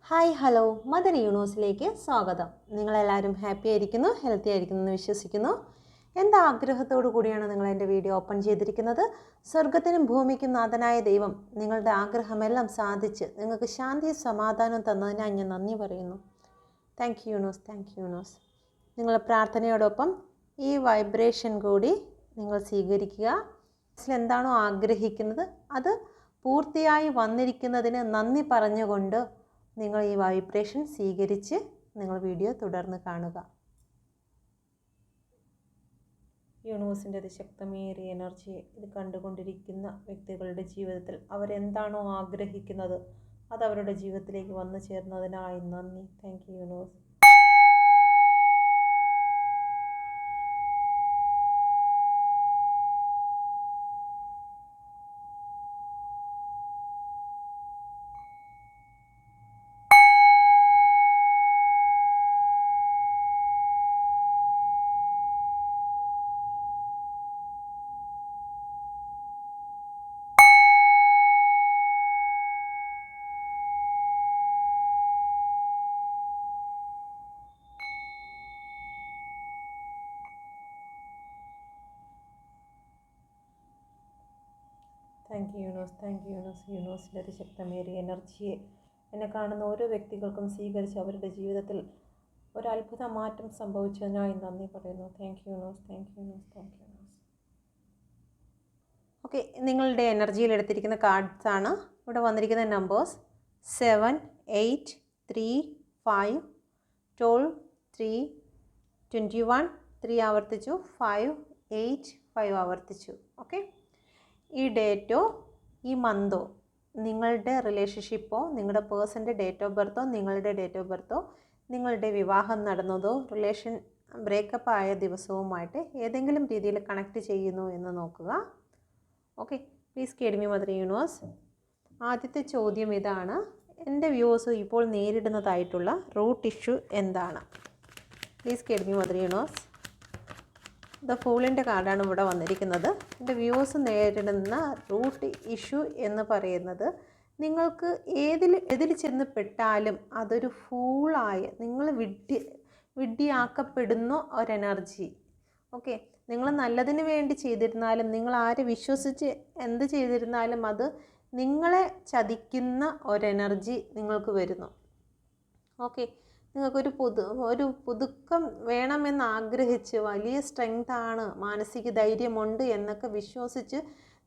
Hi hello mother യൂണിവേഴ്സിലേക്ക് സ്വാഗതം. നിങ്ങളെല്ലാവരും happy ആയിരിക്കുന്നു, ഹെൽത്തി ആയിരിക്കുന്നു എന്ന് വിശ്വസിക്കുന്നു. എന്താ ആഗ്രഹത്തോടു കൂടിയാണ് നിങ്ങൾ എൻ്റെ വീഡിയോ ഓപ്പൺ ചെയ്തിരിക്കുന്നത്. സ്വർഗത്തിനും ഭൂമിക്കും നാഥനായ ദൈവം നിങ്ങളുടെ ആഗ്രഹമെല്ലാം സാധിച്ച് നിങ്ങൾക്ക് ശാന്തിയും സമാധാനവും തന്നതിനായി ഞാൻ നന്ദി പറയുന്നു. Thank you universe, thank you universe. നിങ്ങളുടെ പ്രാർത്ഥനയോടൊപ്പം ഈ വൈബ്രേഷൻ കൂടി നിങ്ങൾ സ്വീകരിക്കുക. എന്താണോ ആഗ്രഹിക്കുന്നത് അത് പൂർത്തിയായി വന്നിരിക്കുന്നതിന് നന്ദി പറഞ്ഞുകൊണ്ട് നിങ്ങൾ ഈ വൈബ്രേഷൻ സ്വീകരിച്ച് നിങ്ങൾ വീഡിയോ തുടർന്ന് കാണുക. യൂണിവേഴ്സിൻ്റെ അതിശക്തമേറിയ എനർജിയെ ഇത് കണ്ടുകൊണ്ടിരിക്കുന്ന വ്യക്തികളുടെ ജീവിതത്തിൽ അവരെന്താണോ ആഗ്രഹിക്കുന്നത് അത് അവരുടെ ജീവിതത്തിലേക്ക് വന്നു ചേർന്നതിനായി നന്ദി. Thank you universe. Thank you universe, thank you universe. യൂണിവേഴ്സിൻ്റെ അതിശക്തമേറിയ എനർജിയെ എന്നെ കാണുന്ന ഓരോ വ്യക്തികൾക്കും സ്വീകരിച്ച് അവരുടെ ജീവിതത്തിൽ ഒരു അത്ഭുത മാറ്റം സംഭവിച്ചതിനായി നന്ദി പറയുന്നു. Thank you universe, thank you universe, thank you universe. Okay, നിങ്ങളുടെ എനർജിയിൽ എടുത്തിരിക്കുന്ന കാർഡ്സാണ് ഇവിടെ വന്നിരിക്കുന്ന നമ്പേഴ്സ് 7, 8, 3, 5, 12, 3, 21, 3 ആവർത്തിച്ചു, 5, 8, 5 ആവർത്തിച്ചു. ഓക്കെ, ഈ ഡേറ്റോ ഈ മന്തോ നിങ്ങളുടെ റിലേഷൻഷിപ്പോ നിങ്ങളുടെ പേഴ്സൻ്റെ ഡേറ്റ് ഓഫ് ബർത്തോ നിങ്ങളുടെ ഡേറ്റ് ഓഫ് ബർത്തോ നിങ്ങളുടെ വിവാഹം നടന്നതോ റിലേഷൻ ബ്രേക്കപ്പ് ആയ ദിവസവുമായിട്ട് ഏതെങ്കിലും രീതിയിൽ കണക്ട് ചെയ്യുന്നു എന്ന് നോക്കുക. Okay, please guide me mother universe. ആദ്യത്തെ ചോദ്യം ഇതാണ്. എൻ്റെ വ്യൂവേഴ്സ് ഇപ്പോൾ നേരിടുന്നതായിട്ടുള്ള റൂട്ട് ഇഷ്യൂ എന്താണ്? Please guide me mother universe. The ഫൂളിൻ്റെ കാർഡാണ് ഇവിടെ വന്നിരിക്കുന്നത്. എൻ്റെ വ്യൂവേഴ്സ് നേരിടുന്ന റൂട്ട് ഇഷ്യൂ എന്ന് പറയുന്നത് നിങ്ങൾക്ക് ഏതിൽ ചെന്ന് പെട്ടാലും അതൊരു ഫൂളായ നിങ്ങൾ വിഡ്ഢിയാക്കപ്പെടുന്ന ഒരെനർജി. ഓക്കെ, നിങ്ങൾ നല്ലതിന് വേണ്ടി ചെയ്തിരുന്നാലും നിങ്ങൾ ആരെ വിശ്വസിച്ച് എന്ത് ചെയ്തിരുന്നാലും അത് നിങ്ങളെ ചതിക്കുന്ന ഒരെനർജി നിങ്ങൾക്ക് വരുന്നു. ഓക്കെ, നിങ്ങൾക്കൊരു പുതുക്കം വേണമെന്ന് ആഗ്രഹിച്ച് വലിയ സ്ട്രെങ്താണ്, മാനസിക ധൈര്യമുണ്ട് എന്നൊക്കെ വിശ്വസിച്ച്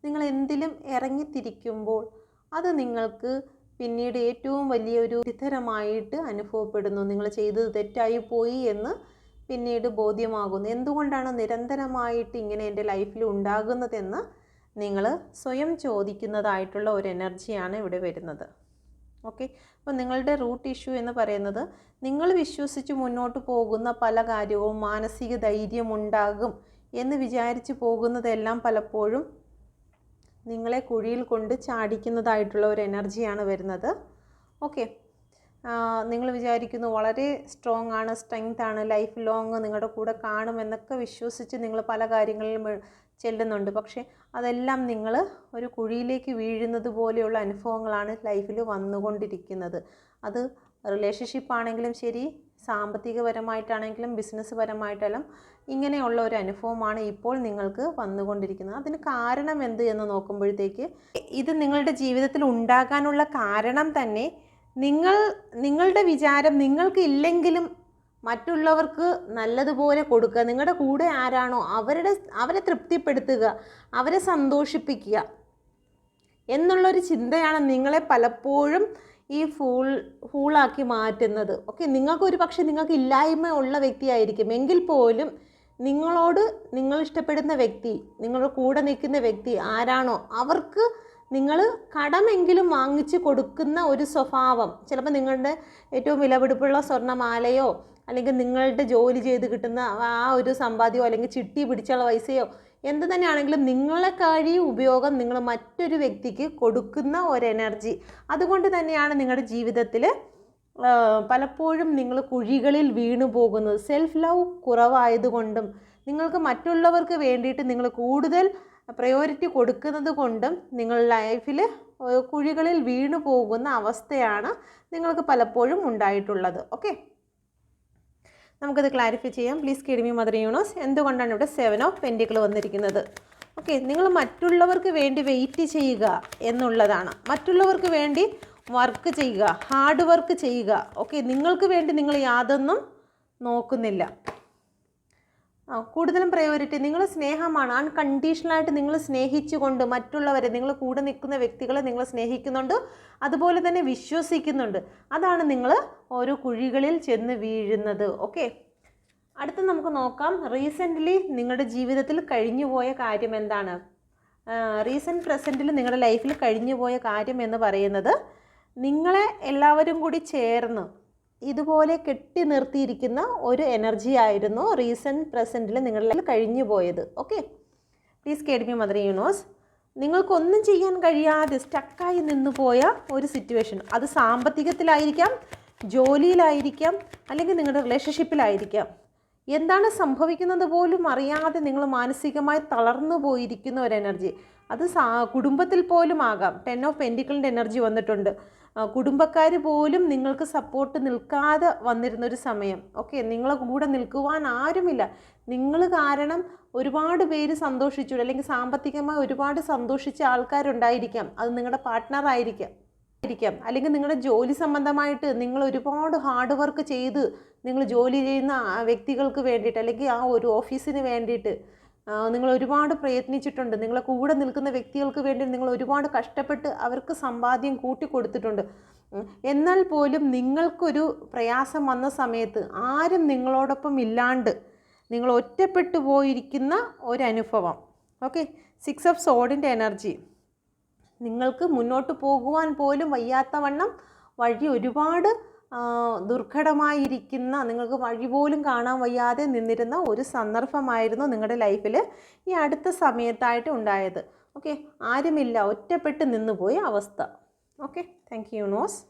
നിങ്ങൾ എന്തിലും ഇറങ്ങിത്തിരിക്കുമ്പോൾ അത് നിങ്ങൾക്ക് പിന്നീട് ഏറ്റവും വലിയൊരു വിധരമായിട്ട് അനുഭവപ്പെടുന്നു. നിങ്ങൾ ചെയ്തത് തെറ്റായി പോയി എന്ന് പിന്നീട് ബോധ്യമാകുന്നു. എന്തുകൊണ്ടാണ് നിരന്തരമായിട്ട് ഇങ്ങനെ എൻ്റെ ലൈഫിൽ ഉണ്ടാകുന്നതെന്ന് നിങ്ങൾ സ്വയം ചോദിക്കുന്നതായിട്ടുള്ള ഒരു എനർജിയാണ് ഇവിടെ വരുന്നത്. ഓക്കെ, അപ്പോൾ നിങ്ങളുടെ റൂട്ട് ഇഷ്യൂ എന്ന് പറയുന്നത് നിങ്ങൾ വിശ്വസിച്ച് മുന്നോട്ട് പോകുന്ന പല കാര്യവും മാനസിക ധൈര്യമുണ്ടാകും എന്ന് വിചാരിച്ച് പോകുന്നതെല്ലാം പലപ്പോഴും നിങ്ങളെ കുഴിയിൽ കൊണ്ട് ചാടിക്കുന്നതായിട്ടുള്ള ഒരു എനർജിയാണ് വരുന്നത്. ഓക്കെ, നിങ്ങൾ വിചാരിക്കുന്നു വളരെ സ്ട്രോങ് ആണ്, സ്ട്രെങ്ത് ആണ്, ലൈഫ് ലോങ് നിങ്ങളുടെ കൂടെ കാണുമെന്നൊക്കെ വിശ്വസിച്ച് നിങ്ങൾ പല കാര്യങ്ങളിലും ചെല്ലുന്നുണ്ട്. പക്ഷേ അതെല്ലാം നിങ്ങൾ ഒരു കുഴിയിലേക്ക് വീഴുന്നത് പോലെയുള്ള അനുഭവങ്ങളാണ് ലൈഫിൽ വന്നുകൊണ്ടിരിക്കുന്നത്. അത് റിലേഷൻഷിപ്പ് ആണെങ്കിലും ശരി, സാമ്പത്തികപരമായിട്ടാണെങ്കിലും ബിസിനസ് പരമായിട്ടെല്ലാം ഇങ്ങനെയുള്ള ഒരു അനുഭവമാണ് ഇപ്പോൾ നിങ്ങൾക്ക് വന്നുകൊണ്ടിരിക്കുന്നത്. അതിന് കാരണം എന്ത് എന്ന് നോക്കുമ്പോഴത്തേക്ക് ഇത് നിങ്ങളുടെ ജീവിതത്തിൽ ഉണ്ടാകാനുള്ള കാരണം തന്നെ നിങ്ങളുടെ വിചാരം നിങ്ങൾക്ക് ഇല്ലെങ്കിലും മറ്റുള്ളവർക്ക് നല്ലതുപോലെ കൊടുക്കുക, നിങ്ങളുടെ കൂടെ ആരാണോ അവരെ തൃപ്തിപ്പെടുത്തുക, അവരെ സന്തോഷിപ്പിക്കുക എന്നുള്ളൊരു ചിന്തയാണ് നിങ്ങളെ പലപ്പോഴും ഈ ഫൂളാക്കി മാറ്റുന്നത്. ഓക്കെ, നിങ്ങൾക്കൊരു പക്ഷേ നിങ്ങൾക്ക് ഇല്ലായ്മ ഉള്ള വ്യക്തിയായിരിക്കും എങ്കിൽ പോലും നിങ്ങളോട് നിങ്ങൾ ഇഷ്ടപ്പെടുന്ന വ്യക്തി, നിങ്ങളുടെ കൂടെ നിൽക്കുന്ന വ്യക്തി ആരാണോ അവർക്ക് നിങ്ങൾ കടമെങ്കിലും വാങ്ങിച്ച് കൊടുക്കുന്ന ഒരു സ്വഭാവം, ചിലപ്പോൾ നിങ്ങളുടെ ഏറ്റവും വിലപിടിപ്പുള്ള സ്വർണ്ണമാലയോ അല്ലെങ്കിൽ നിങ്ങളുടെ ജോലി ചെയ്ത് കിട്ടുന്ന ആ ഒരു സമ്പാദ്യമോ അല്ലെങ്കിൽ ചിട്ടി പിടിച്ചുള്ള പൈസയോ എന്ത് തന്നെയാണെങ്കിലും നിങ്ങളെക്കാഴി ഉപയോഗം നിങ്ങൾ മറ്റൊരു വ്യക്തിക്ക് കൊടുക്കുന്ന ഒരു എനർജി. അതുകൊണ്ട് തന്നെയാണ് നിങ്ങളുടെ ജീവിതത്തിൽ പലപ്പോഴും നിങ്ങൾ കുഴികളിൽ വീണു പോകുന്നത്. സെൽഫ് ലവ് കുറവായതുകൊണ്ടും നിങ്ങൾക്ക് മറ്റുള്ളവർക്ക് വേണ്ടിയിട്ട് നിങ്ങൾ കൂടുതൽ പ്രയോറിറ്റി കൊടുക്കുന്നത് കൊണ്ടും നിങ്ങൾ ലൈഫിൽ കുഴികളിൽ വീണു പോകുന്ന അവസ്ഥയാണ് നിങ്ങൾക്ക് പലപ്പോഴും ഉണ്ടായിട്ടുള്ളത്. ഓക്കെ, നമുക്കത് ക്ലാരിഫൈ ചെയ്യാം. Please guide me mother universe. എന്തുകൊണ്ടാണ് ഇവിടെ 7 ഓഫ് പെൻറ്റിക്കിൾ വന്നിരിക്കുന്നത്? ഓക്കെ, നിങ്ങൾ മറ്റുള്ളവർക്ക് വേണ്ടി വെയിറ്റ് ചെയ്യുക എന്നുള്ളതാണ്. മറ്റുള്ളവർക്ക് വേണ്ടി വർക്ക് ചെയ്യുക, ഹാർഡ് വർക്ക് ചെയ്യുക. ഓക്കെ, നിങ്ങൾക്ക് വേണ്ടി നിങ്ങൾ യാതൊന്നും നോക്കുന്നില്ല. കൂടുതലും പ്രയോറിറ്റി നിങ്ങൾ സ്നേഹമാണ്. അൺകണ്ടീഷണലായിട്ട് നിങ്ങൾ സ്നേഹിച്ചുകൊണ്ട് മറ്റുള്ളവരെ, നിങ്ങൾ കൂടെ നിൽക്കുന്ന വ്യക്തികളെ നിങ്ങൾ സ്നേഹിക്കുന്നുണ്ട്, അതുപോലെ തന്നെ വിശ്വസിക്കുന്നുണ്ട്. അതാണ് നിങ്ങൾ ഓരോ കുഴികളിൽ ചെന്ന് വീഴുന്നത്. ഓക്കെ, അടുത്ത് നമുക്ക് നോക്കാം. റീസെൻ്റ്ലി നിങ്ങളുടെ ജീവിതത്തിൽ കഴിഞ്ഞുപോയ കാര്യം എന്താണ്? റീസെൻറ്റ് പ്രസൻറ്റിൽ നിങ്ങളുടെ ലൈഫിൽ കഴിഞ്ഞുപോയ കാര്യം എന്ന് പറയുന്നത് നിങ്ങളെ എല്ലാവരും കൂടി ചേർന്ന് ഇതുപോലെ കെട്ടി നിർത്തിയിരിക്കുന്ന ഒരു എനർജി ആയിരുന്നു റീസെൻറ്റ് പ്രസൻറ്റിൽ നിങ്ങളുടെ ലൈഫിൽ കഴിഞ്ഞു പോയത്. Okay, please guide me mother universe. നിങ്ങൾക്കൊന്നും ചെയ്യാൻ കഴിയാതെ സ്റ്റക്കായി നിന്നു പോയ ഒരു സിറ്റുവേഷൻ, അത് സാമ്പത്തികത്തിലായിരിക്കാം, ജോലിയിലായിരിക്കാം, അല്ലെങ്കിൽ നിങ്ങളുടെ റിലേഷൻഷിപ്പിലായിരിക്കാം. എന്താണ് സംഭവിക്കുന്നത് പോലും അറിയാതെ നിങ്ങൾ മാനസികമായി തളർന്നു പോയിരിക്കുന്ന ഒരു എനർജി. അത് കുടുംബത്തിൽ പോലും ആകാം. 10 ഓഫ് പെൻറ്റിക്കിളിൻ്റെ എനർജി വന്നിട്ടുണ്ട്. കുടുംബക്കാർ പോലും നിങ്ങൾക്ക് സപ്പോർട്ട് നിൽക്കാതെ വന്നിരുന്നൊരു സമയം. ഓക്കെ, നിങ്ങളെ കൂടെ നിൽക്കുവാൻ ആരുമില്ല. നിങ്ങൾ കാരണം ഒരുപാട് പേര് സന്തോഷിച്ചു, അല്ലെങ്കിൽ സാമ്പത്തികമായി ഒരുപാട് സന്തോഷിച്ച ആൾക്കാരുണ്ടായിരിക്കാം. അത് നിങ്ങളുടെ പാർട്ട്ണർ ആയിരിക്കാം, അല്ലെങ്കിൽ നിങ്ങളുടെ ജോലി സംബന്ധമായിട്ട് നിങ്ങൾ ഒരുപാട് ഹാർഡ് വർക്ക് ചെയ്ത് നിങ്ങൾ ജോലി ചെയ്യുന്ന വ്യക്തികൾക്ക് വേണ്ടിയിട്ട്, അല്ലെങ്കിൽ ആ ഒരു ഓഫീസിന് വേണ്ടിയിട്ട് നിങ്ങൾ ഒരുപാട് പ്രയത്നിച്ചിട്ടുണ്ട്. നിങ്ങളെ കൂടെ നിൽക്കുന്ന വ്യക്തികൾക്ക് വേണ്ടി നിങ്ങൾ ഒരുപാട് കഷ്ടപ്പെട്ട് അവർക്ക് സമ്പാദ്യം കൂട്ടിക്കൊടുത്തിട്ടുണ്ട്. എന്നാൽ പോലും നിങ്ങൾക്കൊരു പ്രയാസം വന്ന സമയത്ത് ആരും നിങ്ങളോടൊപ്പം ഇല്ലാണ്ട് നിങ്ങൾ ഒറ്റപ്പെട്ടു പോയിരിക്കുന്ന ഒരനുഭവം. ഓക്കെ, 6 ഓഫ് സോഡിൻ്റെ എനർജി. നിങ്ങൾക്ക് മുന്നോട്ട് പോകുവാൻ പോലും വയ്യാത്ത വണ്ണം വഴി ഒരുപാട് ദുർഘടമായിരിക്കുന്ന, നിങ്ങൾക്ക് വഴി പോലും കാണാൻ വയ്യാതെ നിന്നിരുന്ന ഒരു സന്ദർഭമായിരുന്നു നിങ്ങളുടെ ലൈഫിൽ ഈ അടുത്ത സമയത്തായിട്ട് ഉണ്ടായത്. ഓക്കെ, ആരുമില്ല, ഒറ്റപ്പെട്ട് നിന്നുപോയ അവസ്ഥ. Okay, thank you universe.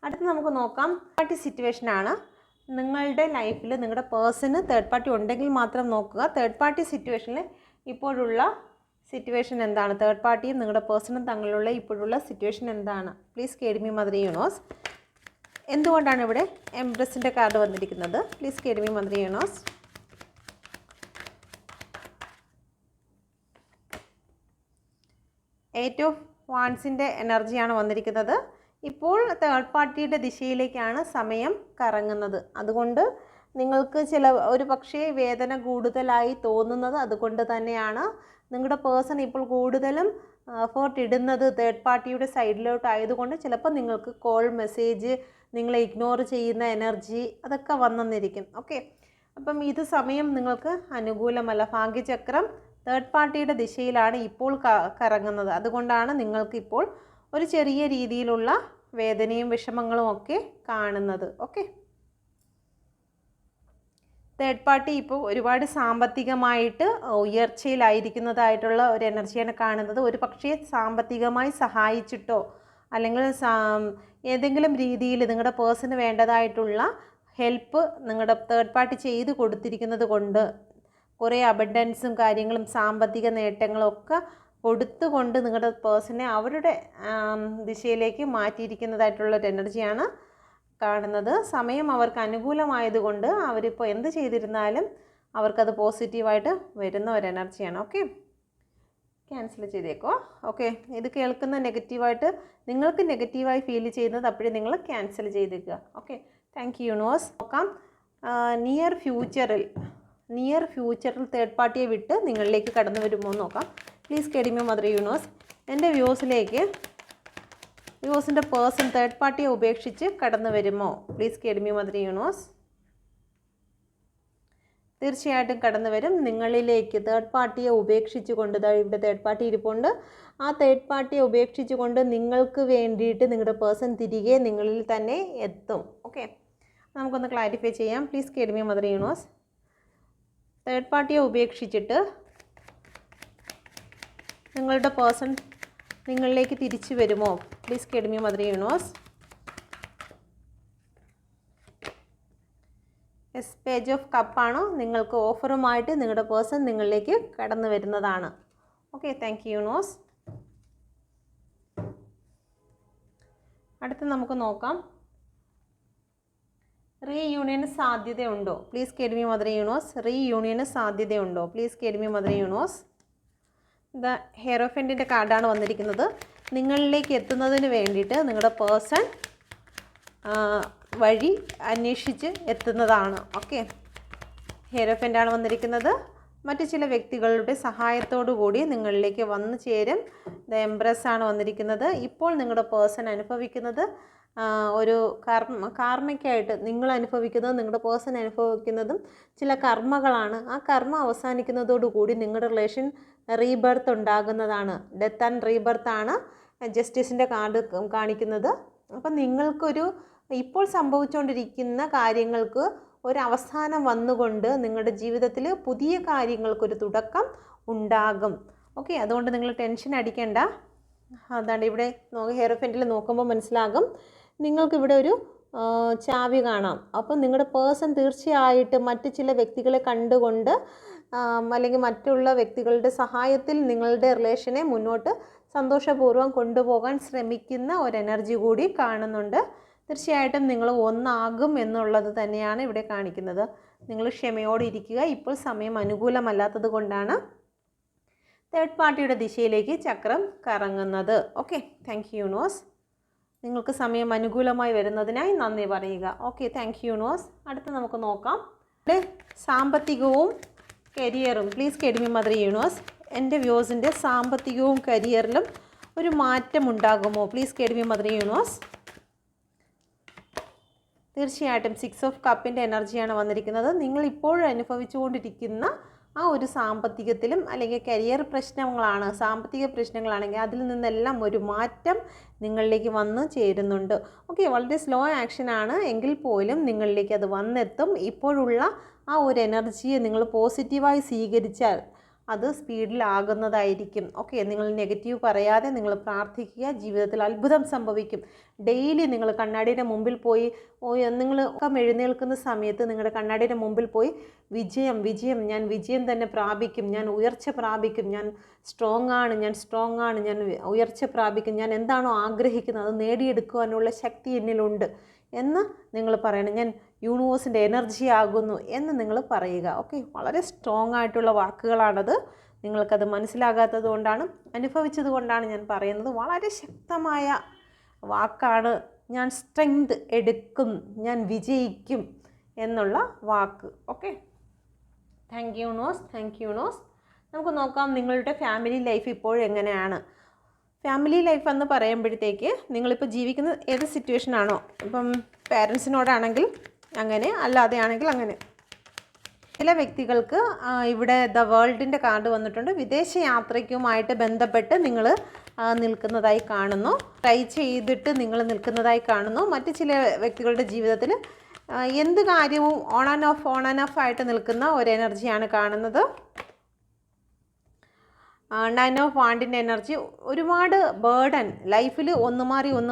അടുത്ത് നമുക്ക് നോക്കാം. പാർട്ടി സിറ്റുവേഷനാണ്. നിങ്ങളുടെ ലൈഫിൽ നിങ്ങളുടെ പേഴ്സണ് തേർഡ് പാർട്ടി ഉണ്ടെങ്കിൽ മാത്രം നോക്കുക. തേർഡ് പാർട്ടി സിറ്റുവേഷനിൽ ഇപ്പോഴുള്ള സിറ്റുവേഷൻ എന്താണ്? തേർഡ് പാർട്ടിയും നിങ്ങളുടെ പേഴ്സണും തമ്മിലുള്ള ഇപ്പോഴുള്ള സിറ്റുവേഷൻ എന്താണ്? Please guide me mother universe. എന്തുകൊണ്ടാണ് ഇവിടെ എംപ്രസിൻ്റെ കാർഡ് വന്നിരിക്കുന്നത്? Please guide me mother universe. 8 of വാൻസിൻ്റെ എനർജിയാണ് വന്നിരിക്കുന്നത്. ഇപ്പോൾ തേർഡ് പാർട്ടിയുടെ ദിശയിലേക്കാണ് സമയം കറങ്ങുന്നത്. അതുകൊണ്ട് നിങ്ങൾക്ക് ഒരു പക്ഷേ വേദന കൂടുതലായി തോന്നുന്നത് അതുകൊണ്ട് തന്നെയാണ്. നിങ്ങളുടെ പേഴ്സൺ ഇപ്പോൾ കൂടുതലും എഫേർട്ട് ഇടുന്നത് തേർഡ് പാർട്ടിയുടെ സൈഡിലോട്ടായതുകൊണ്ട് ചിലപ്പോൾ നിങ്ങൾക്ക് കോൾ, മെസ്സേജ്, നിങ്ങളെ ഇഗ്നോർ ചെയ്യുന്ന എനർജി അതൊക്കെ വന്നെന്നിരിക്കും. ഓക്കെ, അപ്പം ഇത് സമയം നിങ്ങൾക്ക് അനുകൂലമല്ല. ഭാഗ്യചക്രം തേർഡ് പാർട്ടിയുടെ ദിശയിലാണ് ഇപ്പോൾ കറങ്ങുന്നത്. അതുകൊണ്ടാണ് നിങ്ങൾക്കിപ്പോൾ ഒരു ചെറിയ രീതിയിലുള്ള വേദനയും വിഷമങ്ങളും ഒക്കെ കാണുന്നത്. ഓക്കെ, തേർഡ് പാർട്ടി ഇപ്പോൾ ഒരുപാട് സാമ്പത്തികമായിട്ട് ഉയർച്ചയിലായിരിക്കുന്നതായിട്ടുള്ള ഒരു എനർജിയാണ് കാണുന്നത്. ഒരു പക്ഷേ സാമ്പത്തികമായി സഹായിച്ചിട്ടോ അല്ലെങ്കിൽ ഏതെങ്കിലും രീതിയിൽ നിങ്ങളുടെ പേഴ്സണ് വേണ്ടതായിട്ടുള്ള ഹെൽപ്പ് നിങ്ങളുടെ തേർഡ് പാർട്ടി ചെയ്ത് കൊടുത്തിരിക്കുന്നത് കൊണ്ട് കുറേ അബണ്ടൻസും കാര്യങ്ങളും സാമ്പത്തിക നേട്ടങ്ങളും ഒക്കെ കൊടുത്തുകൊണ്ട് നിങ്ങളുടെ പേഴ്സണെ അവരുടെ ദിശയിലേക്ക് മാറ്റിയിരിക്കുന്നതായിട്ടുള്ളൊരു എനർജിയാണ് കാണുന്നത്. സമയം അവർക്ക് അനുകൂലമായതുകൊണ്ട് അവരിപ്പോൾ എന്ത് ചെയ്തിരുന്നാലും അവർക്കത് പോസിറ്റീവായിട്ട് വരുന്ന ഒരു എനർജിയാണ്. Okay, cancel ചെയ്തേക്കോ. ഓക്കെ, ഇത് കേൾക്കുന്ന നെഗറ്റീവായിട്ട് നിങ്ങൾക്ക് നെഗറ്റീവായി ഫീൽ ചെയ്യുന്നത് അപ്പോഴും നിങ്ങൾ ക്യാൻസൽ ചെയ്തേക്കുക. Okay, thank you universe. നോക്കാം. നിയർ ഫ്യൂച്ചറിൽ തേർഡ് പാർട്ടിയെ വിട്ട് നിങ്ങളിലേക്ക് കടന്നു വരുമോ എന്ന് നോക്കാം. Please guide me mother universe. എൻ്റെ വ്യൂസിൻ്റെ പേഴ്സൺ തേർഡ് പാർട്ടിയെ ഉപേക്ഷിച്ച് കടന്നു വരുമോ? Please guide me mother universe. തീർച്ചയായിട്ടും കടന്നു വരും. നിങ്ങളിലേക്ക് തേർഡ് പാർട്ടിയെ ഉപേക്ഷിച്ചുകൊണ്ട്, ഇവിടെ തേർഡ് പാർട്ടി ഇരിപ്പുണ്ട്, ആ തേർഡ് പാർട്ടിയെ ഉപേക്ഷിച്ചുകൊണ്ട് നിങ്ങൾക്ക് വേണ്ടിയിട്ട് നിങ്ങളുടെ പേഴ്സൺ തിരികെ നിങ്ങളിൽ തന്നെ എത്തും. ഓക്കെ, നമുക്കൊന്ന് ക്ലാരിഫൈ ചെയ്യാം. Please guide me mother universe. Third പാർട്ടിയെ ഉപേക്ഷിച്ചിട്ട് നിങ്ങളുടെ പേഴ്സൺ നിങ്ങളിലേക്ക് തിരിച്ചു വരുമോ? Please guide me mother universe. Page of കപ്പാണോ? നിങ്ങൾക്ക് ഓഫറുമായിട്ട് നിങ്ങളുടെ പേഴ്സൺ നിങ്ങളിലേക്ക് കടന്നു വരുന്നതാണ്. Okay, thank you universe. അടുത്ത് നമുക്ക് നോക്കാം, റീയൂണിയന് സാധ്യതയുണ്ടോ? Please guide me mother universe. റീയൂണിയന് സാധ്യതയുണ്ടോ? Please guide me mother universe. The ഹെയറോഫെൻറ്റിൻ്റെ കാർഡാണ് വന്നിരിക്കുന്നത്. നിങ്ങളിലേക്ക് എത്തുന്നതിന് വേണ്ടിയിട്ട് നിങ്ങളുടെ പേഴ്സൺ വഴി അന്വേഷിച്ച് എത്തുന്നതാണ്. ഓക്കെ, ഹെയറോഫെൻറ്റാണ് വന്നിരിക്കുന്നത്. മറ്റു ചില വ്യക്തികളുടെ സഹായത്തോടു കൂടി നിങ്ങളിലേക്ക് വന്നു ചേരും. ദ എംപ്രസ് ആണ് വന്നിരിക്കുന്നത്. ഇപ്പോൾ നിങ്ങളുടെ പേഴ്സൺ അനുഭവിക്കുന്നത് ഒരു കാർമ്മയ്ക്കായിട്ട് നിങ്ങൾ അനുഭവിക്കുന്നതും നിങ്ങളുടെ പേഴ്സൺ അനുഭവിക്കുന്നതും ചില കർമ്മകളാണ്. ആ കർമ്മ അവസാനിക്കുന്നതോടുകൂടി നിങ്ങളുടെ റിലേഷൻ റീബർത്ത് ഉണ്ടാകുന്നതാണ്. ഡെത്ത് ആൻഡ് റീബർത്ത് ആണ് ജസ്റ്റിസിൻ്റെ കാർഡ് കാണിക്കുന്നത്. അപ്പം നിങ്ങൾക്കൊരു ഇപ്പോൾ സംഭവിച്ചുകൊണ്ടിരിക്കുന്ന കാര്യങ്ങൾക്ക് ഒരു അവസാനം വന്നുകൊണ്ട് നിങ്ങളുടെ ജീവിതത്തിൽ പുതിയ കാര്യങ്ങൾക്കൊരു തുടക്കം ഉണ്ടാകും. ഓക്കെ, അതുകൊണ്ട് നിങ്ങൾ ടെൻഷൻ അടിക്കേണ്ട. അതാണ് ഇവിടെ ഹെയറോഫെൻറ്റിൽ നോക്കുമ്പോൾ മനസ്സിലാകും. നിങ്ങൾക്കിവിടെ ഒരു ചാവി കാണാം. അപ്പം നിങ്ങളുടെ പേഴ്സൺ തീർച്ചയായിട്ടും മറ്റ് ചില വ്യക്തികളെ കണ്ടുകൊണ്ട് അല്ലെങ്കിൽ മറ്റുള്ള വ്യക്തികളുടെ സഹായത്തിൽ നിങ്ങളുടെ റിലേഷനെ മുന്നോട്ട് സന്തോഷപൂർവ്വം കൊണ്ടുപോകാൻ ശ്രമിക്കുന്ന ഒരു എനർജി കൂടി കാണുന്നുണ്ട്. തീർച്ചയായിട്ടും നിങ്ങൾ ഒന്നാകും എന്നുള്ളത് തന്നെയാണ് ഇവിടെ കാണിക്കുന്നത്. നിങ്ങൾ ക്ഷമയോടെ ഇരിക്കുക. ഇപ്പോൾ സമയം അനുകൂലമല്ലാത്തത് കൊണ്ടാണ് തേർഡ് പാർട്ടിയുടെ ദിശയിലേക്ക് ചക്രം കറങ്ങുന്നത്. Okay, thank you universe. നിങ്ങൾക്ക് സമയം അനുകൂലമായി വരുന്നതിനായി നന്ദി പറയുക. Okay, thank you universe. അടുത്ത് നമുക്ക് നോക്കാം, ഇവിടെ സാമ്പത്തികവും കരിയറും. Please guide me mother universe. എൻ്റെ വ്യൂസിൻ്റെ സാമ്പത്തികവും കരിയറിലും ഒരു മാറ്റം ഉണ്ടാകുമോ? Please guide me mother universe. തീർച്ചയായിട്ടും 6 ഓഫ് കപ്പിൻ്റെ എനർജിയാണ് വന്നിരിക്കുന്നത്. നിങ്ങൾ ഇപ്പോഴും അനുഭവിച്ചുകൊണ്ടിരിക്കുന്ന ആ ഒരു സാമ്പത്തികത്തിലും അല്ലെങ്കിൽ കരിയർ പ്രശ്നങ്ങളാണ്, സാമ്പത്തിക പ്രശ്നങ്ങളാണെങ്കിൽ അതിൽ നിന്നെല്ലാം ഒരു മാറ്റം നിങ്ങളിലേക്ക് വന്ന് ചേരുന്നുണ്ട്. ഓക്കെ, വളരെ സ്ലോ ആക്ഷനാണ് എങ്കിൽ പോലും നിങ്ങളിലേക്ക് അത് വന്നെത്തും. ഇപ്പോഴുള്ള ആ ഒരു എനർജിയെ നിങ്ങൾ പോസിറ്റീവായി സ്വീകരിച്ചാൽ അത് സ്പീഡിലാകുന്നതായിരിക്കും. ഓക്കെ, നിങ്ങൾ നെഗറ്റീവ് പറയാതെ നിങ്ങൾ പ്രാർത്ഥിക്കുക. ജീവിതത്തിൽ അത്ഭുതം സംഭവിക്കും. ഡെയിലി നിങ്ങൾ കണ്ണാടിയുടെ മുമ്പിൽ പോയി നിങ്ങൾ എഴുന്നേൽക്കുന്ന സമയത്ത് നിങ്ങളുടെ കണ്ണാടിയുടെ മുമ്പിൽ പോയി വിജയം വിജയം, ഞാൻ വിജയം തന്നെ പ്രാപിക്കും, ഞാൻ ഉയർച്ച പ്രാപിക്കും, ഞാൻ സ്ട്രോങ് ആണ്, ഞാൻ ഉയർച്ച പ്രാപിക്കും, ഞാൻ എന്താണോ ആഗ്രഹിക്കുന്നത് അത് നേടിയെടുക്കുവാനുള്ള ശക്തി എന്നിലുണ്ട് എന്ന് നിങ്ങൾ പറയണം. ഞാൻ യൂണിവേഴ്സിൻ്റെ എനർജി ആകുന്നു എന്ന് നിങ്ങൾ പറയുക. ഓക്കെ, വളരെ സ്ട്രോങ് ആയിട്ടുള്ള വാക്കുകളാണത്. നിങ്ങൾക്കത് മനസ്സിലാകാത്തത് കൊണ്ടാണ്, അനുഭവിച്ചത് കൊണ്ടാണ് ഞാൻ പറയുന്നത്. വളരെ ശക്തമായ വാക്കാണ്. ഞാൻ സ്ട്രെങ്ത് എടുക്കും, ഞാൻ വിജയിക്കും എന്നുള്ള വാക്ക്. Okay, thank you universe. Thank you universe. നമുക്ക് നോക്കാം നിങ്ങളുടെ ഫാമിലി ലൈഫ് ഇപ്പോഴും എങ്ങനെയാണ്. ഫാമിലി ലൈഫ് എന്ന് പറയുമ്പോഴത്തേക്ക് നിങ്ങളിപ്പോൾ ജീവിക്കുന്ന ഏത് സിറ്റുവേഷനാണോ, ഇപ്പം പാരൻസിനോടാണെങ്കിൽ അങ്ങനെ, അല്ലാതെ ആണെങ്കിൽ അങ്ങനെ. ചില വ്യക്തികൾക്ക് ഇവിടെ ദ വേൾഡിൻ്റെ കാർഡ് വന്നിട്ടുണ്ട്. വിദേശ യാത്രയ്ക്കുമായിട്ട് ബന്ധപ്പെട്ട് നിങ്ങൾ നിൽക്കുന്നതായി കാണുന്നു. ട്രൈ ചെയ്തിട്ട് നിങ്ങൾ നിൽക്കുന്നതായി കാണുന്നു. മറ്റ് ചില വ്യക്തികളുടെ ജീവിതത്തിൽ എന്ത് കാര്യവും ഓൺ ആൻഡ് ഓഫ് ആയിട്ട് നിൽക്കുന്ന ഒരു എനർജിയാണ് കാണുന്നത്. 9 ഓഫ് വാണ്ടിൻ്റെ എനർജി. ഒരുപാട് ബേർഡൻ ലൈഫിൽ ഒന്ന്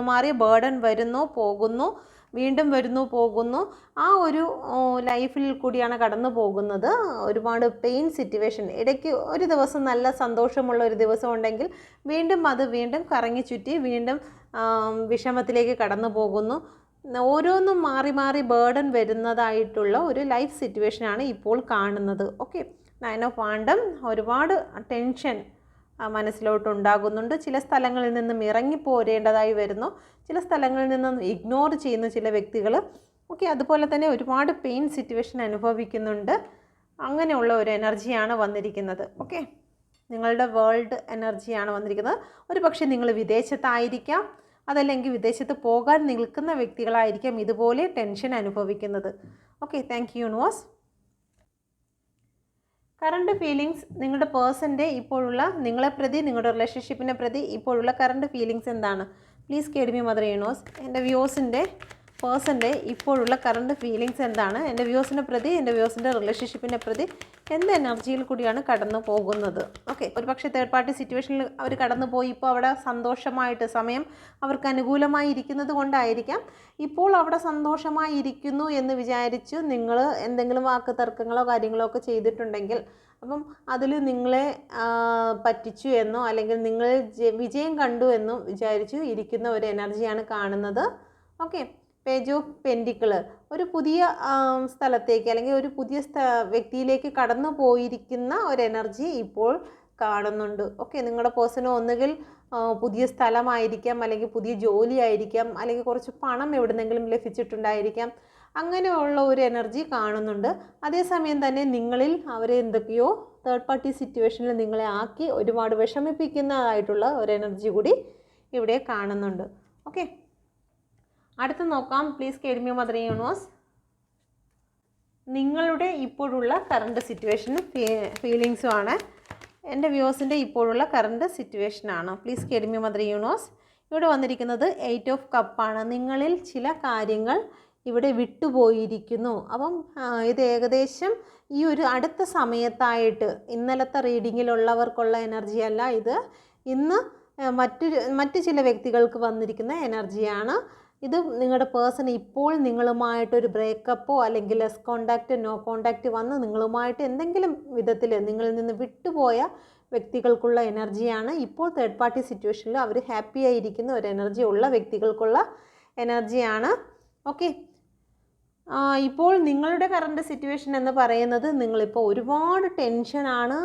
മാറി ബേർഡൻ വരുന്നു പോകുന്നു, വീണ്ടും വരുന്നു പോകുന്നു. ആ ഒരു ലൈഫിൽ കൂടിയാണ് കടന്നു പോകുന്നത്. ഒരുപാട് പെയിൻ സിറ്റുവേഷൻ. ഇടയ്ക്ക് ഒരു ദിവസം നല്ല സന്തോഷമുള്ള ഒരു ദിവസം ഉണ്ടെങ്കിൽ വീണ്ടും കറങ്ങി ചുറ്റി വീണ്ടും വിഷമത്തിലേക്ക് കടന്നു പോകുന്നു. ഓരോന്നും മാറി ബേർഡൻ വരുന്നതായിട്ടുള്ള ഒരു ലൈഫ് സിറ്റുവേഷനാണ് ഇപ്പോൾ കാണുന്നത്. ഓക്കെ, 9 ഓഫ് വാണ്ടം. ഒരുപാട് ടെൻഷൻ മനസ്സിലോട്ടുണ്ടാകുന്നുണ്ട്. ചില സ്ഥലങ്ങളിൽ നിന്നും ഇറങ്ങിപ്പോരേണ്ടതായി വരുന്നു, ചില സ്ഥലങ്ങളിൽ നിന്നും ഇഗ്നോർ ചെയ്യുന്ന ചില വ്യക്തികൾ. ഓക്കെ, അതുപോലെ തന്നെ ഒരുപാട് പെയിൻ സിറ്റുവേഷൻ അനുഭവിക്കുന്നുണ്ട്. അങ്ങനെയുള്ള ഒരു എനർജിയാണ് വന്നിരിക്കുന്നത്. ഓക്കെ, നിങ്ങളുടെ വേൾഡ് എനർജിയാണ് വന്നിരിക്കുന്നത്. ഒരു പക്ഷേ നിങ്ങൾ വിദേശത്തായിരിക്കാം, അതല്ലെങ്കിൽ വിദേശത്ത് പോകാൻ നിൽക്കുന്ന വ്യക്തികളായിരിക്കാം ഇതുപോലെ ടെൻഷൻ അനുഭവിക്കുന്നത്. Okay, thank you universe. Current feelings, നിങ്ങളുടെ പേഴ്സൻ്റെ ഇപ്പോഴുള്ള നിങ്ങളെ പ്രതി, നിങ്ങളുടെ റിലേഷൻഷിപ്പിനെ പ്രതി ഇപ്പോഴുള്ള കറണ്ട് ഫീലിങ്സ് എന്താണ്? Please guide me mother universe. എൻ്റെ വ്യൂസിൻ്റെ പേഴ്സൻ്റെ ഇപ്പോഴുള്ള കറണ്ട് ഫീലിങ്സ് എന്താണ്, എൻ്റെ വ്യൂസിനെ പ്രതി, എൻ്റെ വ്യൂസിൻ്റെ റിലേഷൻഷിപ്പിനെ പ്രതി എന്ത് എനർജിയിൽ കൂടിയാണ് കടന്നു പോകുന്നത്. ഓക്കെ, ഒരു പക്ഷേ തേർഡ് പാർട്ടി സിറ്റുവേഷനിൽ അവർ കടന്നു പോയി ഇപ്പോൾ അവിടെ സന്തോഷമായിട്ട് സമയം അവർക്ക് അനുകൂലമായി ഇരിക്കുന്നത് കൊണ്ടായിരിക്കാം ഇപ്പോൾ അവിടെ സന്തോഷമായി ഇരിക്കുന്നു എന്ന് വിചാരിച്ചു നിങ്ങൾ എന്തെങ്കിലും വാക്ക് തർക്കങ്ങളോ കാര്യങ്ങളോ ഒക്കെ ചെയ്തിട്ടുണ്ടെങ്കിൽ അപ്പം അതിൽ നിങ്ങളെ പറ്റിച്ചു എന്നോ അല്ലെങ്കിൽ നിങ്ങൾ വിജയം കണ്ടു എന്നോ വിചാരിച്ചു ഇരിക്കുന്ന ഒരു എനർജിയാണ് കാണുന്നത്. ഓക്കെ, പേജ് ഓഫ് പെൻഡിക്കിൾ ഒരു പുതിയ സ്ഥലത്തേക്ക് അല്ലെങ്കിൽ ഒരു പുതിയ വ്യക്തിയിലേക്ക് കടന്നു പോയിരിക്കുന്ന ഒരു എനർജി ഇപ്പോൾ കാണുന്നുണ്ട്. ഓക്കെ, നിങ്ങളുടെ പേഴ്സൺ ഒന്നുകിൽ പുതിയ സ്ഥലമായിരിക്കാം, അല്ലെങ്കിൽ പുതിയ ജോലി ആയിരിക്കാം, അല്ലെങ്കിൽ കുറച്ച് പണം എവിടുന്നെങ്കിലും ലഭിച്ചിട്ടുണ്ടായിരിക്കാം. അങ്ങനെയുള്ള ഒരു എനർജി കാണുന്നുണ്ട്. അതേസമയം തന്നെ നിങ്ങളിൽ അവരെ എന്തൊക്കെയോ തേർഡ് പാർട്ടി സിറ്റുവേഷനിൽ നിങ്ങളെ ആക്കി ഒരുപാട് വിഷമിപ്പിക്കുന്നതായിട്ടുള്ള ഒരു എനർജി കൂടി ഇവിടെ കാണുന്നുണ്ട്. ഓക്കെ, അടുത്ത് നോക്കാം. Please guide me mother universe. നിങ്ങളുടെ ഇപ്പോഴുള്ള കറണ്ട് സിറ്റുവേഷനും ഫീലിങ്സും ആണ് എൻ്റെ വ്യൂസിൻ്റെ ഇപ്പോഴുള്ള കറണ്ട് സിറ്റുവേഷനാണ്. Please guide me mother universe. ഇവിടെ വന്നിരിക്കുന്നത് 8 ഓഫ് കപ്പാണ്. നിങ്ങളിൽ ചില കാര്യങ്ങൾ ഇവിടെ വിട്ടുപോയിരിക്കുന്നു. അപ്പം ഇത് ഏകദേശം ഈ ഒരു അടുത്ത സമയത്തായിട്ട്, ഇന്നലത്തെ റീഡിങ്ങിലുള്ളവർക്കുള്ള എനർജി അല്ല ഇത്, ഇന്ന് മറ്റു ചില വ്യക്തികൾക്ക് വന്നിരിക്കുന്ന എനർജിയാണ് ഇത്. നിങ്ങളുടെ പേഴ്സൺ ഇപ്പോൾ നിങ്ങളുമായിട്ടൊരു ബ്രേക്കപ്പോ അല്ലെങ്കിൽ ലെസ് കോണ്ടാക്റ്റ്, നോ കോണ്ടാക്റ്റ് വന്ന് നിങ്ങളുമായിട്ട് എന്തെങ്കിലും വിധത്തിൽ നിങ്ങളിൽ നിന്ന് വിട്ടുപോയ വ്യക്തികൾക്കുള്ള എനർജിയാണ്. ഇപ്പോൾ തേർഡ് പാർട്ടി സിറ്റുവേഷനിൽ അവർ ഹാപ്പി ആയിരിക്കുന്ന ഒരു എനർജി ഉള്ള വ്യക്തികൾക്കുള്ള എനർജിയാണ്. ഓക്കെ, ഇപ്പോൾ നിങ്ങളുടെ കറണ്ട് സിറ്റുവേഷൻ എന്ന് പറയുന്നത് നിങ്ങളിപ്പോൾ ഒരുപാട് ടെൻഷനാണ്.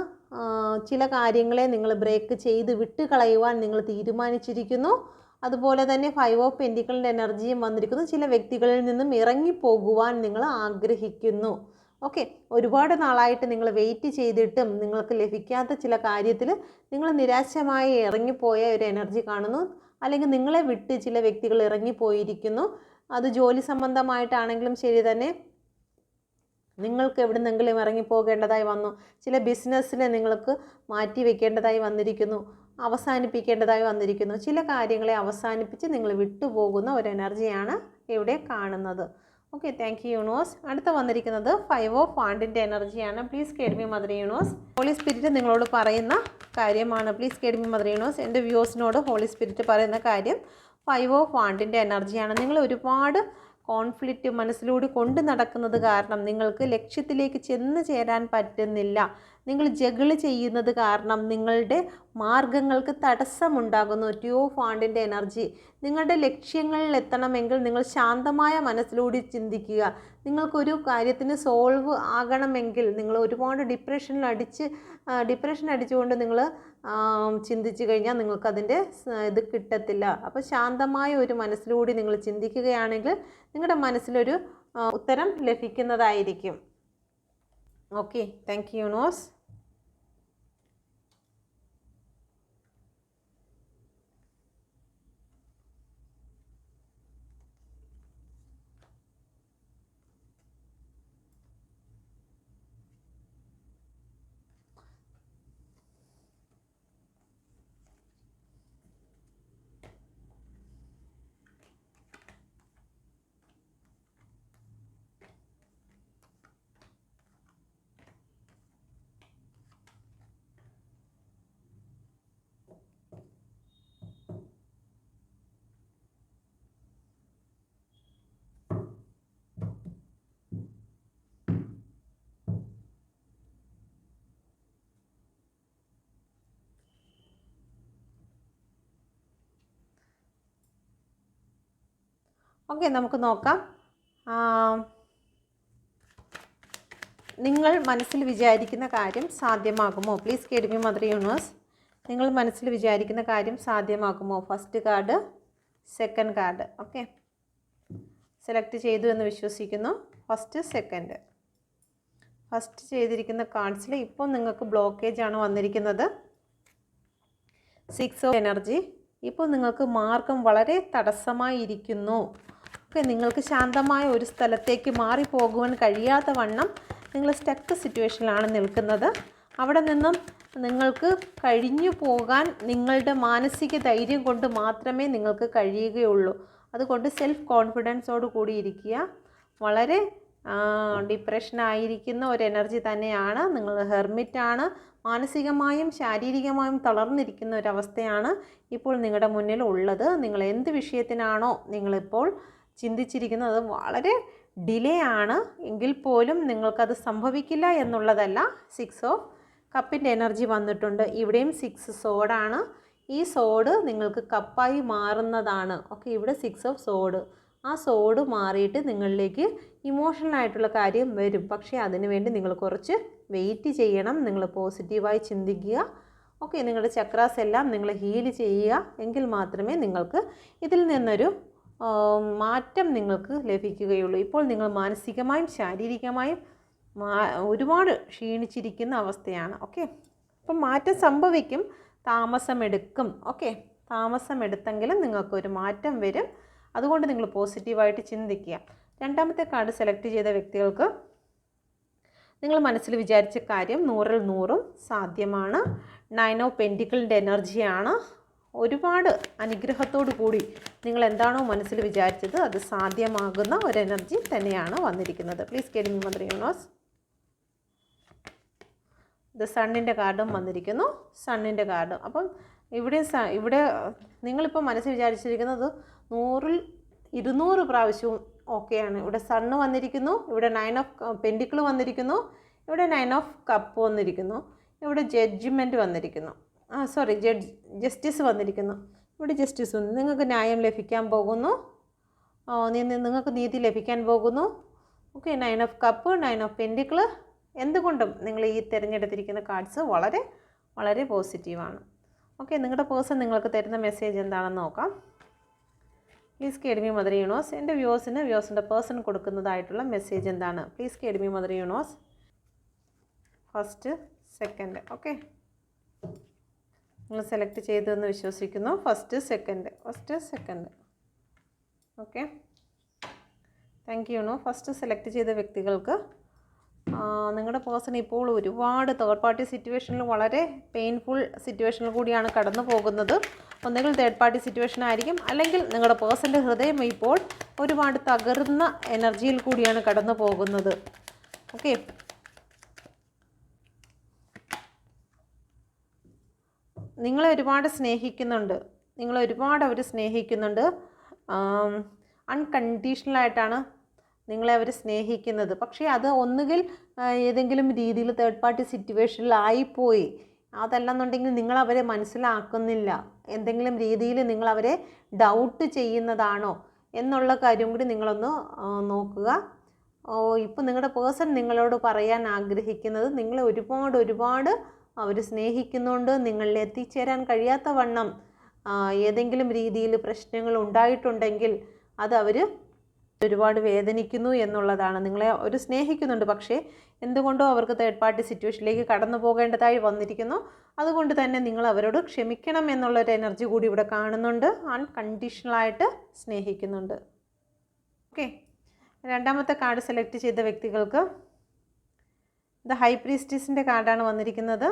ചില കാര്യങ്ങളെ നിങ്ങൾ ബ്രേക്ക് ചെയ്ത് വിട്ട് കളയുവാൻ നിങ്ങൾ തീരുമാനിച്ചിരിക്കുന്നു. അതുപോലെ തന്നെ 5 ഓഫ് പെൻറ്റിക്കിളിൻ്റെ എനർജിയും വന്നിരിക്കുന്നു. ചില വ്യക്തികളിൽ നിന്നും ഇറങ്ങിപ്പോകുവാൻ നിങ്ങൾ ആഗ്രഹിക്കുന്നു. ഓക്കെ, ഒരുപാട് നാളായിട്ട് നിങ്ങൾ വെയിറ്റ് ചെയ്തിട്ടും നിങ്ങൾക്ക് ലഭിക്കാത്ത ചില കാര്യത്തിൽ നിങ്ങൾ നിരാശമായി ഇറങ്ങിപ്പോയ ഒരു എനർജി കാണുന്നു. അല്ലെങ്കിൽ നിങ്ങളെ വിട്ട് ചില വ്യക്തികൾ ഇറങ്ങിപ്പോയിരിക്കുന്നു. അത് ജോലി സംബന്ധമായിട്ടാണെങ്കിലും ശരി തന്നെ, നിങ്ങൾക്ക് എവിടുന്നെങ്കിലും ഇറങ്ങിപ്പോകേണ്ടതായി വന്നു. ചില ബിസിനസ്സിൽ നിങ്ങൾക്ക് മാറ്റി വയ്ക്കേണ്ടതായി വന്നിരിക്കുന്നു, അവസാനിപ്പിക്കേണ്ടതായി വന്നിരിക്കുന്നു. ചില കാര്യങ്ങളെ അവസാനിപ്പിച്ച് നിങ്ങൾ വിട്ടുപോകുന്ന ഒരു എനർജിയാണ് ഇവിടെ കാണുന്നത്. Okay, thank you universe. അടുത്ത വന്നിരിക്കുന്നത് 5 ഓഫ് വാണ്ടിൻ്റെ എനർജിയാണ്. Please guide me mother universe. Holy spirit നിങ്ങളോട് പറയുന്ന കാര്യമാണ്. Please guide me mother universe. എൻ്റെ വ്യൂസിനോട് ഹോളി സ്പിരിറ്റ് പറയുന്ന കാര്യം 5 ഓഫ് വാണ്ടിൻ്റെ എനർജിയാണ്. നിങ്ങൾ ഒരുപാട് കോൺഫ്ലിക്റ്റ് മനസ്സിലൂടെ കൊണ്ട് നടക്കുന്നത് കാരണം നിങ്ങൾക്ക് ലക്ഷ്യത്തിലേക്ക് ചെന്ന് ചേരാൻ പറ്റുന്നില്ല. നിങ്ങൾ ജഗിൾ ചെയ്യുന്നത് കാരണം നിങ്ങളുടെ മാർഗങ്ങൾക്ക് തടസ്സമുണ്ടാകുന്നു. 2 ഓഫ് വാണ്ടിൻ്റെ എനർജി. നിങ്ങളുടെ ലക്ഷ്യങ്ങളിൽ എത്തണമെങ്കിൽ നിങ്ങൾ ശാന്തമായ മനസ്സിലൂടെ ചിന്തിക്കുക. നിങ്ങൾക്കൊരു കാര്യത്തിന് സോൾവ് ആകണമെങ്കിൽ നിങ്ങൾ ഒരുപാട് ഡിപ്രഷൻ അടിച്ചുകൊണ്ട് നിങ്ങൾ ചിന്തിച്ചു കഴിഞ്ഞാൽ നിങ്ങൾക്കതിൻ്റെ ഇത് കിട്ടത്തില്ല. അപ്പോൾ ശാന്തമായ ഒരു മനസ്സിലൂടെ നിങ്ങൾ ചിന്തിക്കുകയാണെങ്കിൽ നിങ്ങളുടെ മനസ്സിലൊരു ഉത്തരം ലഭിക്കുന്നതായിരിക്കും. Okay, thank you universe. Okay, നമുക്ക് നോക്കാം. നിങ്ങൾ മനസ്സിൽ വിചാരിക്കുന്ന കാര്യം സാധ്യമാകുമോ? Please guide me mother universe. നിങ്ങൾ മനസ്സിൽ വിചാരിക്കുന്ന കാര്യം സാധ്യമാകുമോ? First card, second card. Okay, select ചെയ്തു എന്ന് വിശ്വസിക്കുന്നു. First, second. ഫസ്റ്റ് ചെയ്തിരിക്കുന്ന കാർഡ്സിൽ ഇപ്പോൾ നിങ്ങൾക്ക് ബ്ലോക്കേജ് ആണ് വന്നിരിക്കുന്നത്. 6 ഓഫ് എനർജി. ഇപ്പോൾ നിങ്ങൾക്ക് മാർഗം വളരെ തടസ്സമായിരിക്കുന്നു. ഓക്കെ, നിങ്ങൾക്ക് ശാന്തമായ ഒരു സ്ഥലത്തേക്ക് മാറിപ്പോകുവാൻ കഴിയാത്ത വണ്ണം നിങ്ങൾ സ്റ്റക്ക് സിറ്റുവേഷനിലാണ് നിൽക്കുന്നത്. അവിടെ നിന്നും നിങ്ങൾക്ക് കഴിഞ്ഞു പോകാൻ നിങ്ങളുടെ മാനസിക ധൈര്യം കൊണ്ട് മാത്രമേ നിങ്ങൾക്ക് കഴിയുകയുള്ളൂ. അതുകൊണ്ട് സെൽഫ് കോൺഫിഡൻസോട് കൂടി ഇരിക്കുക. വളരെ ഡിപ്രഷനായിരിക്കുന്ന ഒരു എനർജി തന്നെയാണ്. നിങ്ങൾ ഹെർമിറ്റാണ്. മാനസികമായും ശാരീരികമായും തളർന്നിരിക്കുന്ന ഒരവസ്ഥയാണ് ഇപ്പോൾ നിങ്ങളുടെ മുന്നിൽ ഉള്ളത്. നിങ്ങൾ എന്ത് വിഷയത്തിനാണോ നിങ്ങളിപ്പോൾ ചിന്തിച്ചിരിക്കുന്നത് അത് വളരെ ഡിലേ ആണ് എങ്കിൽ പോലും നിങ്ങൾക്കത് സംഭവിക്കില്ല എന്നുള്ളതല്ല. 6 ഓഫ് കപ്പിൻ്റെ എനർജി വന്നിട്ടുണ്ട്. ഇവിടെയും 6 സോഡാണ്. ഈ സോഡ് നിങ്ങൾക്ക് കപ്പായി മാറുന്നതാണ്. ഓക്കെ, ഇവിടെ 6 ഓഫ് സോഡ്. ആ സോഡ് മാറിയിട്ട് നിങ്ങളിലേക്ക് ഇമോഷണൽ ആയിട്ടുള്ള കാര്യം വരും. പക്ഷേ അതിനുവേണ്ടി നിങ്ങൾ കുറച്ച് വെയിറ്റ് ചെയ്യണം. നിങ്ങൾ പോസിറ്റീവായി ചിന്തിക്കുക. ഓക്കെ, നിങ്ങളുടെ ചക്രാസ് എല്ലാം നിങ്ങൾ ഹീൽ ചെയ്യുക. എങ്കിൽ മാത്രമേ നിങ്ങൾക്ക് ഇതിൽ നിന്നൊരു മാറ്റം നിങ്ങൾക്ക് ലഭിക്കുകയുള്ളൂ. ഇപ്പോൾ നിങ്ങൾ മാനസികമായും ശാരീരികമായും ഒരുപാട് ക്ഷീണിച്ചിരിക്കുന്ന അവസ്ഥയാണ്. ഓക്കെ, അപ്പം മാറ്റം സംഭവിക്കും, താമസമെടുക്കും. ഓക്കെ, താമസമെടുത്തെങ്കിലും നിങ്ങൾക്കൊരു മാറ്റം വരും. അതുകൊണ്ട് നിങ്ങൾ പോസിറ്റീവായിട്ട് ചിന്തിക്കുക. രണ്ടാമത്തെ കാർഡ് സെലക്ട് ചെയ്ത വ്യക്തികൾക്ക് നിങ്ങൾ മനസ്സിൽ വിചാരിച്ച കാര്യം 100-ൽ 100 സാധ്യമാണ്. 9 ഓഫ് പെൻറ്റിക്കിളിൻ്റെ എനർജിയാണ്. ഒരുപാട് അനുഗ്രഹത്തോടു കൂടി നിങ്ങൾ എന്താണോ മനസ്സിൽ വിചാരിച്ചത് അത് സാധ്യമാകുന്ന ഒരു എനർജി തന്നെയാണ് വന്നിരിക്കുന്നത്. Please guide me mother universe. ഇത് സണ്ണിൻ്റെ കാർഡും വന്നിരിക്കുന്നു. സണ്ണിൻ്റെ കാർഡും. അപ്പം ഇവിടെ നിങ്ങളിപ്പോൾ മനസ്സിൽ വിചാരിച്ചിരിക്കുന്നത് 100-ൽ 200 പ്രാവശ്യവും ഓക്കെയാണ്. ഇവിടെ സണ്ണ് വന്നിരിക്കുന്നു. ഇവിടെ 9 ഓഫ് പെൻറ്റിക്കിൾ വന്നിരിക്കുന്നു. ഇവിടെ 9 ഓഫ് കപ്പ് വന്നിരിക്കുന്നു. ഇവിടെ ജഡ്ജ്മെൻറ്റ് വന്നിരിക്കുന്നു. ജസ്റ്റിസ് വന്നിരിക്കുന്നു. ഇവിടെ ജസ്റ്റിസ് വന്നു. നിങ്ങൾക്ക് ന്യായം ലഭിക്കാൻ പോകുന്നു. നിങ്ങൾക്ക് നീതി ലഭിക്കാൻ പോകുന്നു. Okay, 9 of cup, 9 of pentacle. എന്തുകൊണ്ടും നിങ്ങൾ ഈ തിരഞ്ഞെടുത്തിരിക്കുന്ന കാർഡ്സ് വളരെ വളരെ പോസിറ്റീവാണ്. ഓക്കെ, നിങ്ങളുടെ പേഴ്സൺ നിങ്ങൾക്ക് തരുന്ന മെസ്സേജ് എന്താണെന്ന് നോക്കാം. Please guide me mother universe. എൻ്റെ വ്യൂസിൻ്റെ പേഴ്സൺ കൊടുക്കുന്നതായിട്ടുള്ള മെസ്സേജ് എന്താണ്? Please guide me mother universe. First, second. Okay, നിങ്ങൾ സെലക്ട് ചെയ്തെന്ന് വിശ്വസിക്കുന്നു. First second. Okay, thank U. First select ചെയ്ത വ്യക്തികൾക്ക് നിങ്ങളുടെ പേഴ്സൺ ഇപ്പോൾ ഒരുപാട് തേർഡ് പാർട്ടി സിറ്റുവേഷനിൽ വളരെ പെയിൻഫുൾ സിറ്റുവേഷനിൽ കൂടിയാണ് കടന്നു പോകുന്നത്. ഒന്നുകിൽ തേർഡ് പാർട്ടി സിറ്റുവേഷൻ ആയിരിക്കും, അല്ലെങ്കിൽ നിങ്ങളുടെ പേഴ്സൻ്റെ ഹൃദയം ഇപ്പോൾ ഒരുപാട് തകർന്ന എനർജിയിൽ കൂടിയാണ് കടന്നു പോകുന്നത്. ഓക്കെ, നിങ്ങളെ ഒരുപാട് സ്നേഹിക്കുന്നുണ്ട്. അവർ സ്നേഹിക്കുന്നുണ്ട്. അൺകണ്ടീഷണലായിട്ടാണ് നിങ്ങളെ അവർ സ്നേഹിക്കുന്നത്. പക്ഷേ അത് ഒന്നുകിൽ ഏതെങ്കിലും രീതിയിൽ തേർഡ് പാർട്ടി സിറ്റുവേഷനിലായിപ്പോയി. അതല്ലെന്നുണ്ടെങ്കിൽ നിങ്ങളവരെ മനസ്സിലാക്കുന്നില്ല. എന്തെങ്കിലും രീതിയിൽ നിങ്ങളവരെ ഡൗട്ട് ചെയ്യുന്നതാണോ എന്നുള്ള കാര്യം കൂടി നിങ്ങളൊന്ന് നോക്കുക. ഇപ്പോൾ നിങ്ങളുടെ പേഴ്സൺ നിങ്ങളോട് പറയാൻ ആഗ്രഹിക്കുന്നത് നിങ്ങളെ ഒരുപാട് അവർ സ്നേഹിക്കുന്നുണ്ട്. നിങ്ങളിൽ എത്തിച്ചേരാൻ കഴിയാത്ത വണ്ണം ഏതെങ്കിലും രീതിയിൽ പ്രശ്നങ്ങൾ ഉണ്ടായിട്ടുണ്ടെങ്കിൽ അത് അവർ ഒരുപാട് വേദനിക്കുന്നു എന്നുള്ളതാണ്. നിങ്ങളെ അവർ സ്നേഹിക്കുന്നുണ്ട്, പക്ഷേ എന്തുകൊണ്ടോ അവർക്ക് തേർഡ് പാർട്ടി സിറ്റുവേഷനിലേക്ക് കടന്നു പോകേണ്ടതായി വന്നിരിക്കുന്നു. അതുകൊണ്ട് തന്നെ നിങ്ങൾ അവരോട് ക്ഷമിക്കണം എന്നുള്ളൊരു എനർജി കൂടി ഇവിടെ കാണുന്നുണ്ട്. അൺകണ്ടീഷണലായിട്ട് സ്നേഹിക്കുന്നുണ്ട്. ഓക്കെ, രണ്ടാമത്തെ കാർഡ് സെലക്ട് ചെയ്ത വ്യക്തികൾക്ക് ദ ഹൈ പ്രീസ്റ്റീസിൻ്റെ കാർഡാണ് വന്നിരിക്കുന്നത്.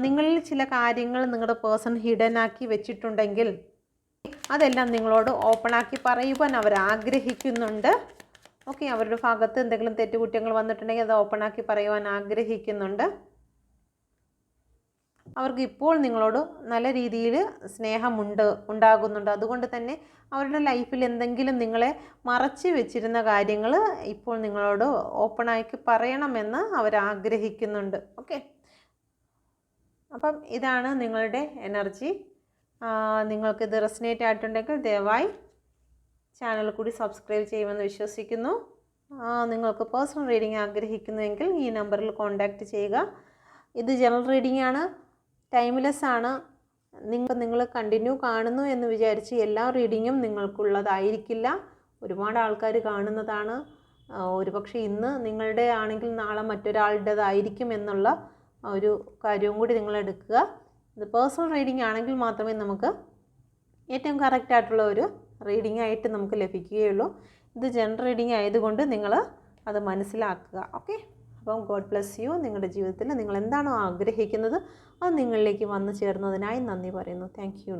നിങ്ങളിൽ ചില കാര്യങ്ങൾ നിങ്ങളുടെ പേഴ്സൺ ഹിഡൻ ആക്കി വെച്ചിട്ടുണ്ടെങ്കിൽ അതെല്ലാം നിങ്ങളോട് ഓപ്പണാക്കി പറയുവാൻ അവർ ആഗ്രഹിക്കുന്നുണ്ട്. ഓക്കെ, അവരുടെ ഭാഗത്ത് എന്തെങ്കിലും തെറ്റുകുറ്റങ്ങൾ വന്നിട്ടുണ്ടെങ്കിൽ അത് ഓപ്പണാക്കി പറയുവാൻ ആഗ്രഹിക്കുന്നുണ്ട്. അവർക്ക് ഇപ്പോൾ നിങ്ങളോട് നല്ല രീതിയിൽ ഉണ്ടാകുന്നുണ്ട്. അതുകൊണ്ട് തന്നെ അവരുടെ ലൈഫിൽ എന്തെങ്കിലും നിങ്ങളെ മറച്ചു വെച്ചിരുന്ന കാര്യങ്ങൾ ഇപ്പോൾ നിങ്ങളോട് ഓപ്പണാക്കി പറയണമെന്ന് അവർ ആഗ്രഹിക്കുന്നുണ്ട്. ഓക്കെ, അപ്പം ഇതാണ് നിങ്ങളുടെ എനർജി. നിങ്ങൾക്കിത് റെസനേറ്റ് ആയിട്ടുണ്ടെങ്കിൽ ദയവായി ചാനൽ കൂടി സബ്സ്ക്രൈബ് ചെയ്യുമെന്ന് വിശ്വസിക്കുന്നു. നിങ്ങൾക്ക് പേഴ്സണൽ റീഡിംഗ് ആഗ്രഹിക്കുന്നുവെങ്കിൽ ഈ നമ്പറിൽ കോൺടാക്റ്റ് ചെയ്യുക. ഇത് ജനറൽ റീഡിംഗ് ആണ്, ടൈംലെസ് ആണ്. നിങ്ങൾ കണ്ടിന്യൂ കാണുന്നു എന്ന് വിചാരിച്ച് എല്ലാ റീഡിങ്ങും നിങ്ങൾക്കുള്ളതായിരിക്കില്ല. ഒരുപാട് ആൾക്കാർ കാണുന്നതാണ്. ഒരുപക്ഷെ ഇന്ന് നിങ്ങളുടെ ആണെങ്കിൽ നാളെ മറ്റൊരാളുടേതായിരിക്കും എന്നുള്ള ഒരു കാര്യവും കൂടി നിങ്ങൾ എടുക്കുക. ഇത് പേഴ്സണൽ റീഡിംഗ് ആണെങ്കിൽ മാത്രമേ നമുക്ക് ഏറ്റവും കറക്റ്റായിട്ടുള്ള ഒരു റീഡിംഗ് ആയിട്ട് നമുക്ക് ലഭിക്കുകയുള്ളൂ. ഇത് ജനറൽ റീഡിംഗ് ആയതുകൊണ്ട് നിങ്ങൾ അത് മനസ്സിലാക്കുക. ഓക്കെ, അപ്പം ഗോഡ് ബ്ലെസ് യു. നിങ്ങളുടെ ജീവിതത്തിൽ നിങ്ങൾ എന്താണോ ആഗ്രഹിക്കുന്നത് അത് നിങ്ങളിലേക്ക് വന്നു ചേർന്നതിനായി നന്ദി പറയുന്നു. Thank you.